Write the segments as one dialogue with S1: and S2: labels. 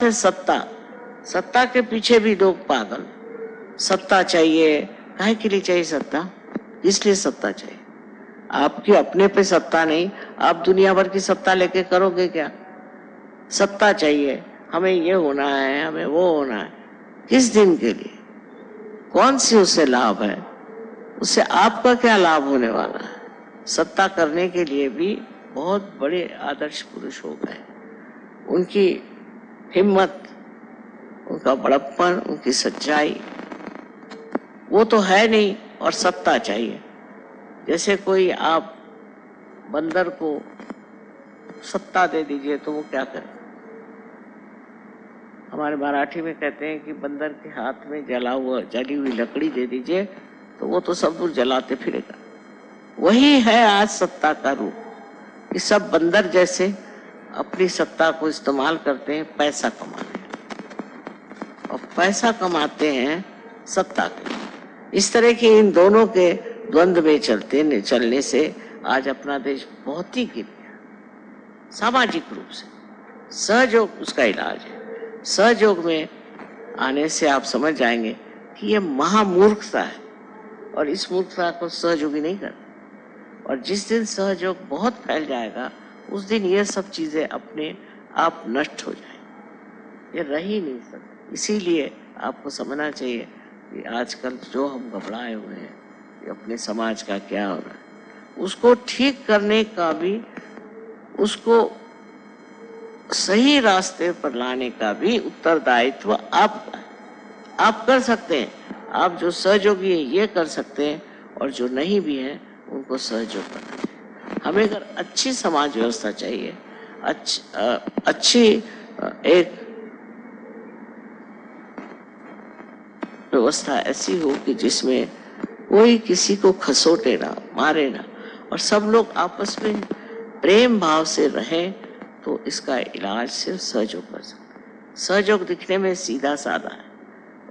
S1: है सत्ता। सत्ता के पीछे भी लोग पागल। सत्ता चाहिए, काहे के लिए चाहिए सत्ता? किस लिए सत्ता चाहिए? आपकी अपने पे सत्ता नहीं, आप दुनिया भर की सत्ता लेके करोगे क्या? सत्ता चाहिए, हमें ये होना है, हमें वो होना है। किस दिन के लिए? कौन सी उससे लाभ है? उससे आपका क्या लाभ होने वाला है? सत्ता करने के लिए भी बहुत बड़े आदर्श पुरुष हो गए। उनकी हिम्मत, उनका बड़प्पन, उनकी सच्चाई वो तो है नहीं, और सत्ता चाहिए। जैसे कोई आप बंदर को सत्ता दे दीजिए तो वो क्या करे? हमारे मराठी में कहते हैं कि बंदर के हाथ में जली हुई लकड़ी दे दीजिए तो वो तो सब दूर जलाते फिरेगा। वही है आज सत्ता का रूप, कि सब बंदर जैसे अपनी सत्ता को इस्तेमाल करते हैं पैसा कमाने, और पैसा कमाते हैं सत्ता के। इस तरह के इन दोनों के द्वंद्व में चलने से आज अपना देश बहुत ही गिर गया सामाजिक रूप से। सहयोग उसका इलाज है। सहयोग में आने से आप समझ जाएंगे कि ये महामूर्खता है, और इस मूर्खता को सहयोगी नहीं करते। और जिस दिन सहयोग बहुत फैल जाएगा उस दिन ये सब चीजें अपने आप नष्ट हो जाएंगी, ये रह ही नहीं सकती। इसीलिए आपको समझना चाहिए कि आजकल जो हम घबराए हुए हैं कि अपने समाज का क्या हो रहा है, उसको ठीक करने का भी, उसको सही रास्ते पर लाने का भी उत्तरदायित्व आपका है। आप कर सकते हैं, आप जो सहयोगी है ये कर सकते हैं, और जो नहीं भी है उनको सहयोग करना चाहिए। हमें अगर अच्छी समाज व्यवस्था चाहिए, अच्छी एक व्यवस्था ऐसी हो कि जिसमें कोई किसी को खसोटे ना, मारे ना, और सब लोग आपस में प्रेम भाव से रहें, तो इसका इलाज सिर्फ सहयोग कर सकते हैं। सहयोग दिखने में सीधा साधा है,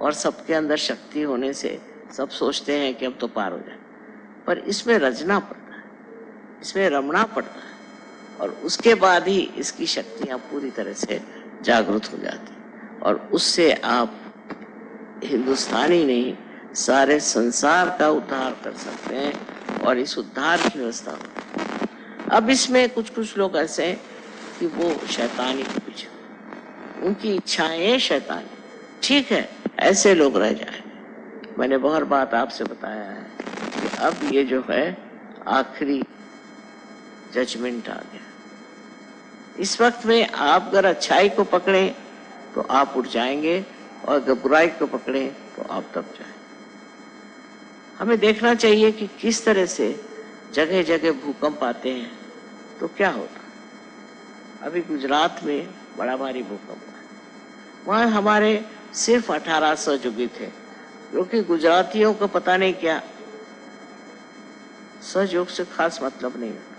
S1: और सबके अंदर शक्ति होने से सब सोचते हैं कि अब तो पार हो जाए, पर इसमें रचना पड़ता है, इसमें रमना पड़ता है, और उसके बाद ही इसकी शक्तियां पूरी तरह से जागृत हो जाती, और उससे आप हिंदुस्तानी नहीं सारे संसार का उद्धार कर सकते हैं, और इस उद्धार की व्यवस्था होती है। अब इसमें कुछ लोग ऐसे हैं कि वो शैतानी के पीछे, उनकी इच्छाएं शैतानी, ठीक है, ऐसे लोग रह जाए। मैंने बहुत बात आपसे बताया है कि अब ये जो है आखिरी जजमेंट आ गया। इस वक्त में आप अगर अच्छाई को पकड़ें तो आप उठ जाएंगे, और अगर बुराई को पकड़ें तो आप दब जाएंगे। हमें देखना चाहिए कि किस तरह से जगह जगह भूकंप आते हैं तो क्या होता है। अभी गुजरात में बड़ा भारी भूकंप आया, वहाँ हमारे सिर्फ 18 सहयोगी थे, क्योंकि गुजरातियों को पता नहीं क्या सहयोग से खास मतलब नहीं होता।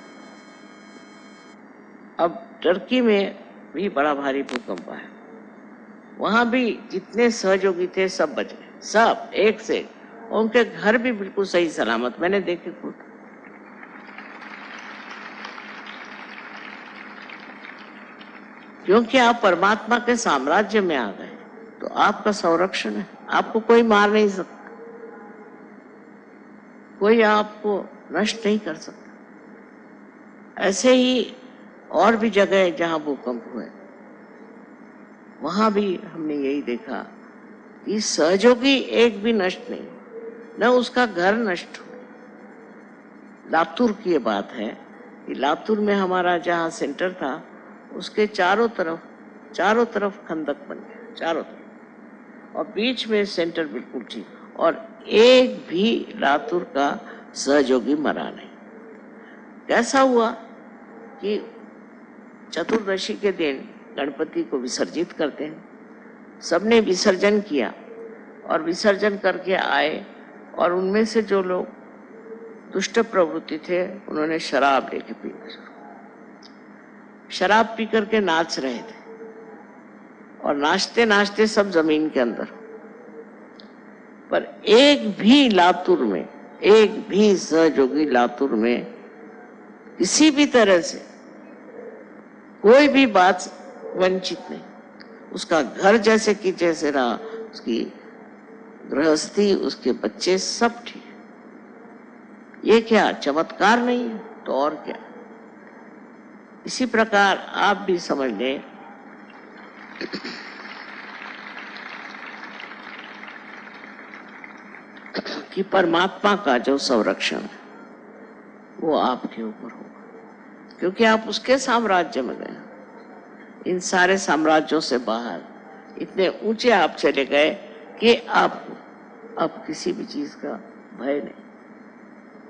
S1: अब टर्की में भी बड़ा भारी भूकंप आया, वहां भी जितने सहयोगी थे सब बच गए, सब एक से एक, उनके घर भी बिल्कुल सही सलामत, मैंने देखे खुद। क्योंकि आप परमात्मा के साम्राज्य में आ गए, तो आपका संरक्षण है, आपको कोई मार नहीं सकता, कोई आपको नष्ट नहीं कर सकता। ऐसे ही और भी जगह जहां भूकंप हुए, वहां भी हमने यही देखा कि सहयोगी एक भी नष्ट नहीं, न उसका घर नष्ट हो। लातूर की ये बात है कि लातूर में हमारा जहां सेंटर था उसके चारों तरफ खंदक बन गया, चारों तरफ, और बीच में सेंटर बिल्कुल ठीक, और एक भी लातूर का सहयोगी मरा नहीं। कैसा हुआ कि चतुर्दशी के दिन गणपति को विसर्जित करते हैं, सबने विसर्जन किया, और विसर्जन करके आए, और उनमें से जो लोग दुष्ट प्रवृत्ति थे उन्होंने शराब लेके पीना शुरू, शराब पी करके नाच रहे थे, और नाचते नाचते सब जमीन के अंदर। पर एक भी लातूर में, एक भी सहयोगी लातूर में किसी भी तरह से कोई भी बात वंचित नहीं, उसका घर जैसे कि जैसे रहा, उसकी गृहस्थी, उसके बच्चे सब ठीक। ये क्या चमत्कार नहीं है तो और क्या। इसी प्रकार आप भी समझ लें कि परमात्मा का जो संरक्षण है वो आपके ऊपर होगा, क्योंकि आप उसके साम्राज्य में गए। इन सारे साम्राज्यों से बाहर इतने ऊंचे आप चले गए कि आपको अब किसी भी चीज का भय नहीं,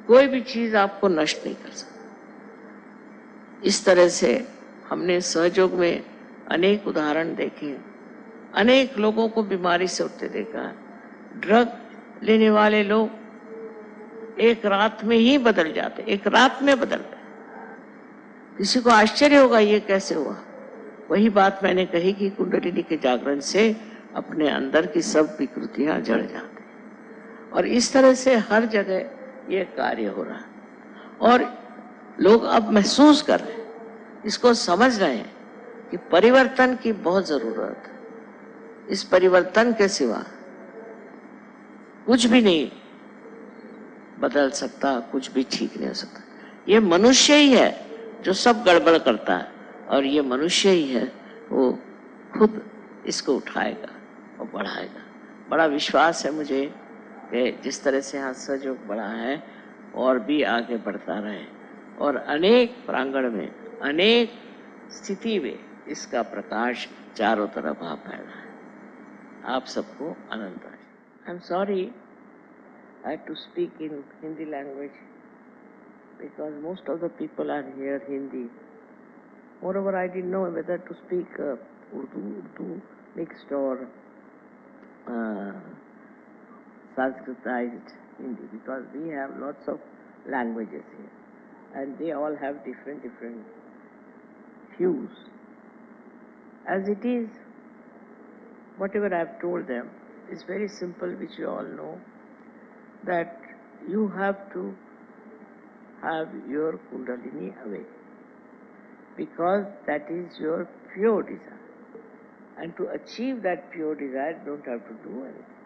S1: कोई भी चीज आपको नष्ट नहीं कर सकती। इस तरह से हमने सहयोग में अनेक उदाहरण देखे, अनेक लोगों को बीमारी से उठते देखा। ड्रग लेने वाले लोग एक रात में ही बदल जाते, एक रात में बदल गए। किसी को आश्चर्य होगा ये कैसे हुआ। वही बात मैंने कही कि कुंडलिनी के जागरण से अपने अंदर की सब विकृतियां जड़ जाती, और इस तरह से हर जगह ये कार्य हो रहा है। और लोग अब महसूस कर रहे हैं, इसको समझ रहे हैं कि परिवर्तन की बहुत जरूरत है। इस परिवर्तन के सिवा कुछ भी नहीं बदल सकता, कुछ भी ठीक नहीं हो सकता। ये मनुष्य ही है जो सब गड़बड़ करता है, और ये मनुष्य ही है वो खुद इसको उठाएगा और बढ़ाएगा। बड़ा विश्वास है मुझे कि जिस तरह से यहाँ सहयोग बढ़ा है और भी आगे बढ़ता रहे, और अनेक प्रांगण में, अनेक स्थिति में इसका प्रकाश चारों तरफ आ फैला है। आप सबको आनंद आए। I am sorry I had to speak in Hindi language because most of the people are here Hindi. Moreover, I didn't know whether to speak Urdu mixed or Sanskritized Hindi, because we have lots of languages here and they all have different hues. As it is, whatever I have told them is very simple, which you all know, that you have to have your Kundalini awake, because that is your pure desire. And to achieve that pure desire, you don't have to do anything.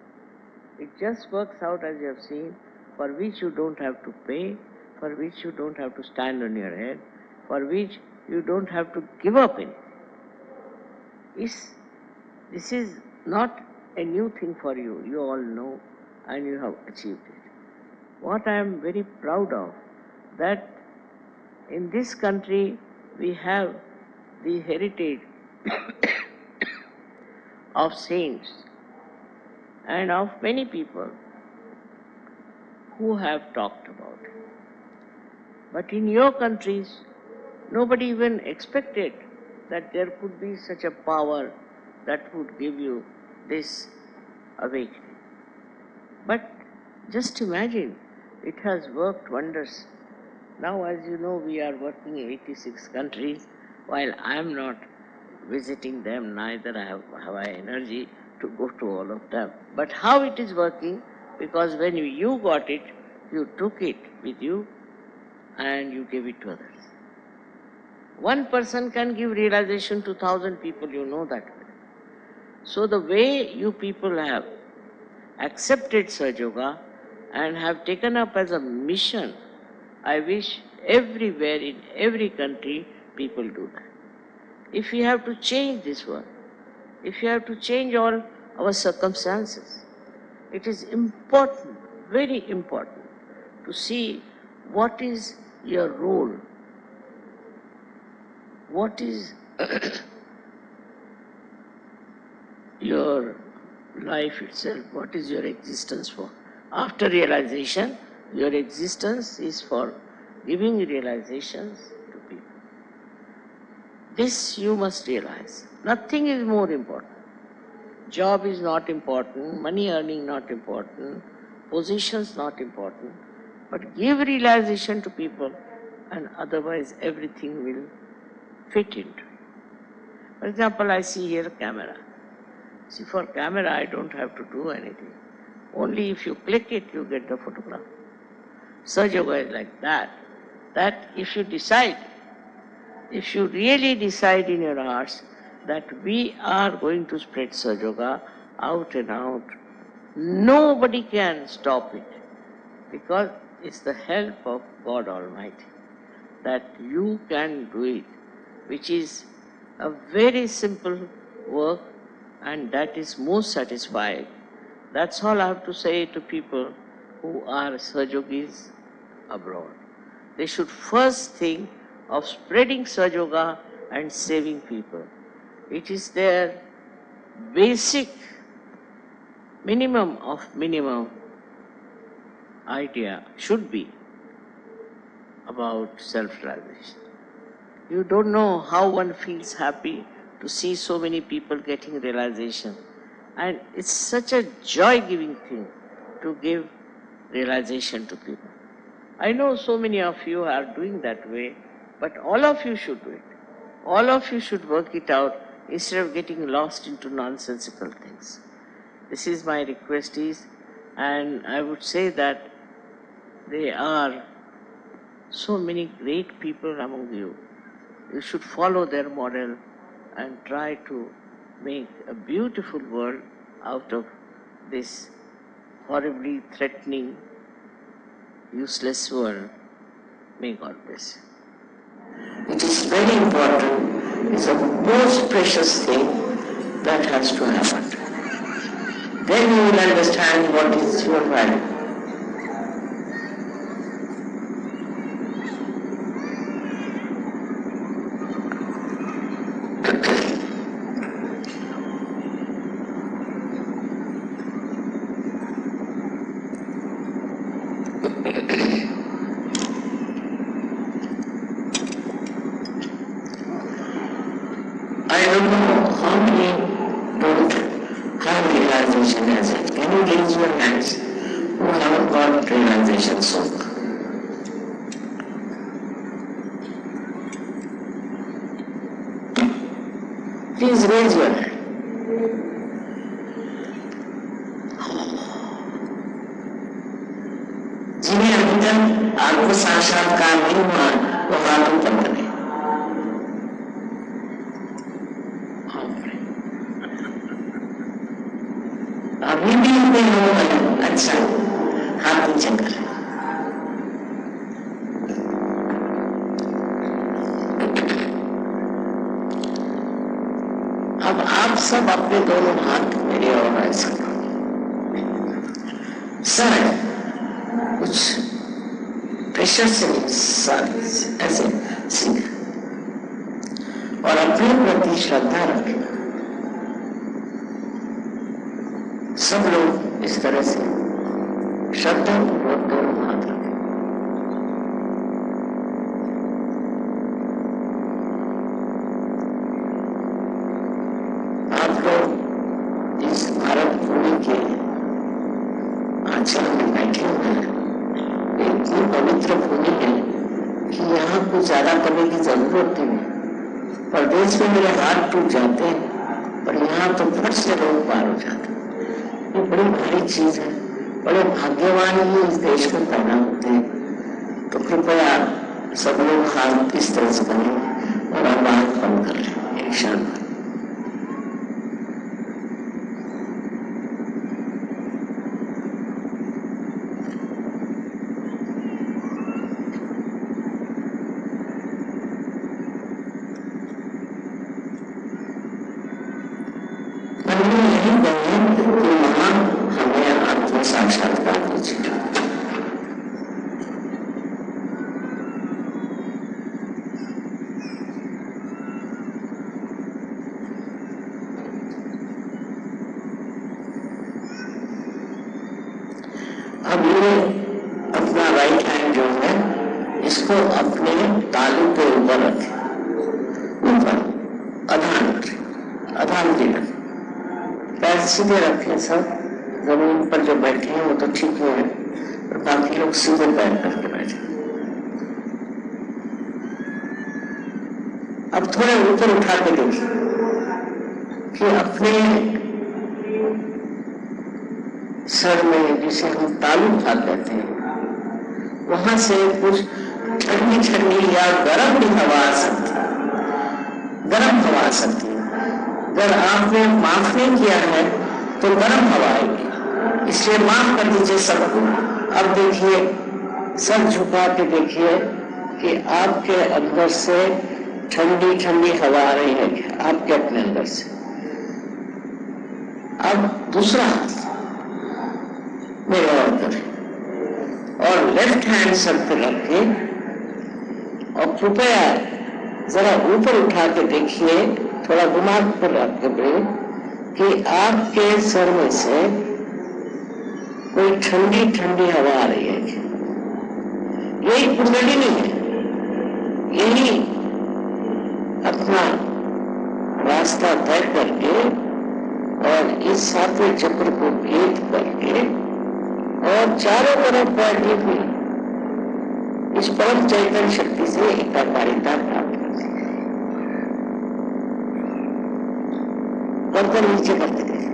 S1: It just works out as you have seen, for which you don't have to pay, for which you don't have to stand on your head, for which you don't have to give up anything. This is not a new thing for you. You all know, and you have achieved it. What I am very proud of, that in this country we have the heritage of saints and of many people who have talked about it. But in your countries, nobody even expected that there could be such a power that would give you this awakening. But just imagine, it has worked wonders. Now, as you know, we are working in 86 countries. While I am not visiting them, neither have I energy to go to all of them. But how it is working, because when you got it, you took it with you and you gave it to others. One person can give realization to 1,000 people, you know that. So the way you people have accepted Sahaja Yoga and have taken up as a mission, I wish everywhere in every country people do that. If we have to change this world, if we have to change all our circumstances, it is important, very important, to see what is your role, what is your life itself, what is your existence for. After realization, your existence is for giving realizations to people. This you must realize. Nothing is more important. Job is not important, money earning not important, positions not important, but give realization to people, and otherwise everything will fit into it. For example, I see here a camera. See, for camera I don't have to do anything. Only if you click it, you get the photograph. Sahaja Yoga is like that. That if you decide, if you really decide in your hearts, that we are going to spread Sahaja Yoga out and out. Nobody can stop it, because it's the help of God Almighty that you can do it, which is a very simple work, and that is most satisfying. That's all I have to say to people who are Sahaja Yogis abroad. They should first think of spreading Sahaja Yoga and saving people. It is their basic minimum of minimum idea should be about self-realization. You don't know how one feels happy to see so many people getting realization. And it's such a joy-giving thing to give realization to people. I know so many of you are doing that way, but all of you should do it. All of you should work it out instead of getting lost into nonsensical things. This is my request is, and I would say that there are so many great people among you. You should follow their model and try to make a beautiful world out of this horribly threatening, useless world. May God bless you. It is very important. It's the most precious thing that has to happen. Then you will understand what is your value. I don't know how many don't have realization as yet. Can you raise your hands who haven't got realization so far? Please raise your hand. जिन्हें अभी तक आत्म साक्षात्कार नहीं हुआ वो हाथ ऊपर करें। अभी भी नहीं हुआ, अच्छा हाथ नीचे करें। अब आप सब अपने दोनों हाथ मेरे और ऐसा सर कुछ प्रेशर से ऐसे सीख और अपने प्रति श्रद्धा रखें। सब लोग इस तरह से श्रद्धा पूर्वक दोनों हाथ रखें। आप लोग इस भारत भूमि के आंचल में बैठे हुए हैं। इतनी पवित्र भूमि है कि यहाँ कुछ ज्यादा करने की जरूरत नहीं है। परदेश में मेरे हाथ टूट जाते हैं, पर यहाँ तो फट से लोग पार हो जाते हैं। ये बड़ी भारी चीज है। बड़े भाग्यवान ही इस देश में पैदा होते हैं। तो कृपया सब लोग हाथ इस तरह से करें और आवाज बंद कर लें एक क्षण। साक्षात्कार कीजिए। अब ये अपना राइट हैंड जो है इसको अपने तालू के ऊपर रखें, ऊपर अधांति रखें, पैर सीधे रखें। सब जमीन पर जो बैठे हैं वो तो ठीक है, और बाकी लोग सीधे पैर करके बैठे। अब थोड़े ऊपर उठा के देखिए कि अपने सर में जिसे हम तालू भाग कहते हैं वहां से कुछ ठंडी ठंडी या गर्म भी हवा आ सकती है, गर्म हवा आ सकती है। अगर आपने माफ नहीं किया है तो गर्म हवा आएगी, इसलिए माफ कर दीजिए सबको। अब देखिए, सर झुका के देखिए कि आपके अंदर से ठंडी ठंडी हवा आ रही है आपके अपने अंदर से। अब दूसरा हाथ मेरे और करें और लेफ्ट हैंड सर पे रख के और कृपया जरा ऊपर उठा के देखिए, थोड़ा दिमाग पर रख के कि आपके सर में से कोई ठंडी ठंडी हवा आ रही है। यही कुंडलिनी है, यही अपना रास्ता तय करके और इस सातवें चक्र को भेद करके और चारों तरफ बैठे हुए इस परम चैतन्य शक्ति से एकाकारिता प्राप्त करती है। गर्दन नीचे करके देखें।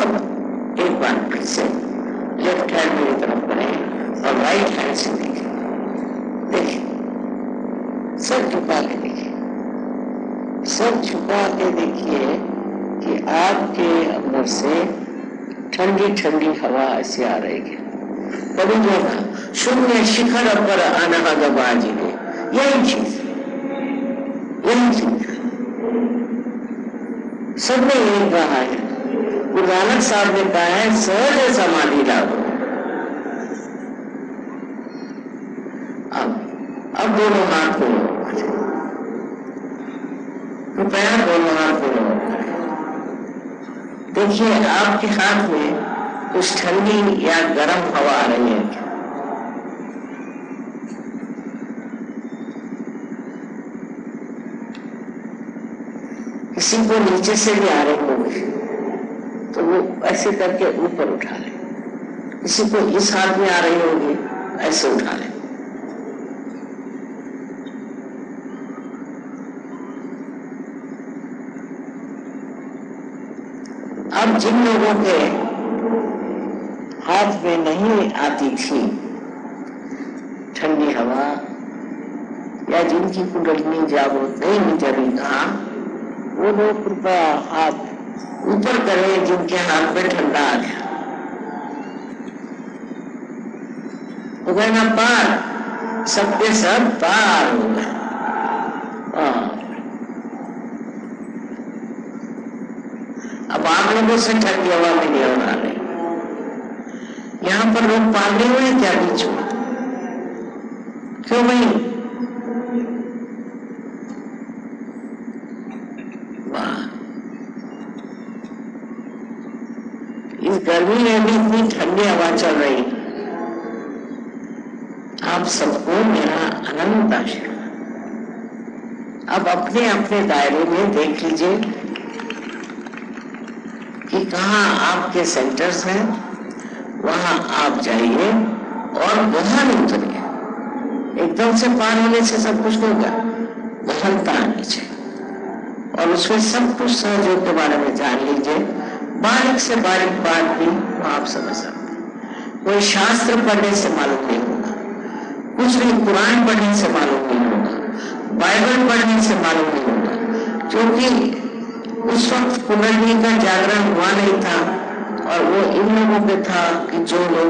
S1: अब एक बार फिर से लेफ्ट हैंड मेरी तरफ करें और राइट हैंड से देखें। देखिए, सर झुका के देखिए, सर झुका के देखिए कि आपके अंदर से ठंडी ठंडी हवा ऐसे आ रही है। कभी जो शून्य शिखर पर अनहद बाजिने, यही चीज सबने यही कहा है। गुरु नानक साहब ने कहा है सहज समाधि लाभ। अब दोनों हाथ को कृपया दोनों हाथ को देखिए, आपके हाथ में कुछ ठंडी या गर्म हवा आ रही है। किसी को नीचे से भी आ रही होगी तो वो ऐसे करके ऊपर उठा ले, किसी को इस हाथ में आ रही होगी ऐसे उठा ले। अब जिन लोगों के हाथ में नहीं आती थी ठंडी हवा या जिनकी कुंडलिनी जागृत नहीं हुई जब कहा, वो लोग कृपया हाथ ऊपर करें जिनके हाथ में ठंडा आ गया। वो कहना पार, सबके सब पार हो गए। अब आप लोगों से ठंडी हवा में नहीं होना रही। यहां पर लोग पागले हुए क्या बीच में? क्यों भाई? वाह, इस गर्मी में भी इतनी ठंडी हवा चल रही। आप सबको मेरा अनंत आशीर्वाद। अब अपने अपने दायरे में देख लीजिए कि कहाँ आपके सेंटर्स हैं, वहां आप जाइए और गहन उतरिए। एकदम से पार होने से सब कुछ नहीं होगा, गहनता आनी चाहिए और उसमें सब कुछ सहयोग के बारे में जान लीजिए। बारीक से बारीक बात भी आप समझ सकते हैं। कोई शास्त्र पढ़ने से मालूम नहीं होगा, कुछ भी कुरान पढ़ने से मालूम नहीं होगा, बाइबल पढ़ने से मालूम नहीं होगा, क्योंकि उस वक्त कुंडलिनी का जागरण हुआ नहीं था और वो इन लोगों पे था कि जो लोग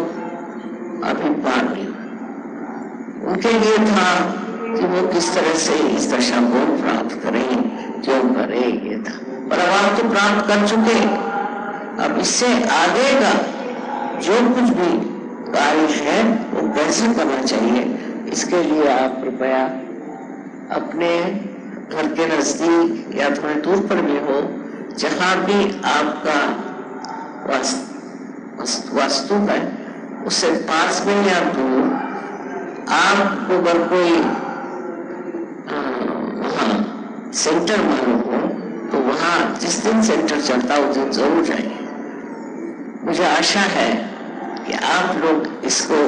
S1: अभी पार नहीं हुए, उनके लिए था कि वो किस तरह से इस दशा को प्राप्त करें, जो करें, ये था। पर अब आप तो प्राप्त कर चुके। अब इससे आगे का जो कुछ भी कार्य है वो कैसे करना चाहिए, इसके लिए आप कृपया अपने घर के नजदीक या थोड़े दूर पर भी हो, जहां भी आपका वास्तु है, उससे पास में या दूर आपको अगर कोई वहां सेंटर मालूम हो तो वहां जिस दिन सेंटर चलता उस दिन जरूर जाइए। मुझे आशा है कि आप लोग इसको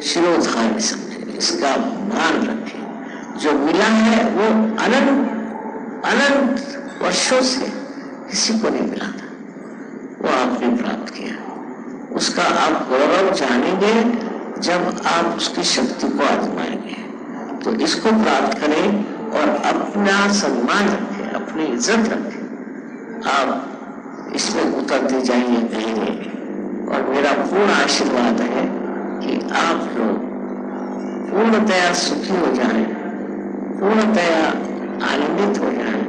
S1: शिरोधार्य समझें, इसका मान रखें। जो मिला है वो अनंत वर्षों से किसी को नहीं मिला था, वो आपने प्राप्त किया। उसका आप गौरव जानेंगे जब आप उसकी शक्ति को आजमाएंगे तो इसको प्राप्त करें और अपना सम्मान रखें, अपनी इज्जत रखें। आप इसमें उतरते जाइए गहरे, और मेरा पूर्ण आशीर्वाद है कि आप लोग पूर्णतया सुखी हो जाएं, पूर्णतया आनंदित हो जाएं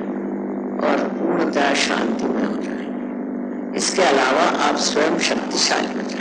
S1: और पूर्णतया शांतिमय हो जाएं। इसके अलावा आप स्वयं शक्तिशाली हो जाएं।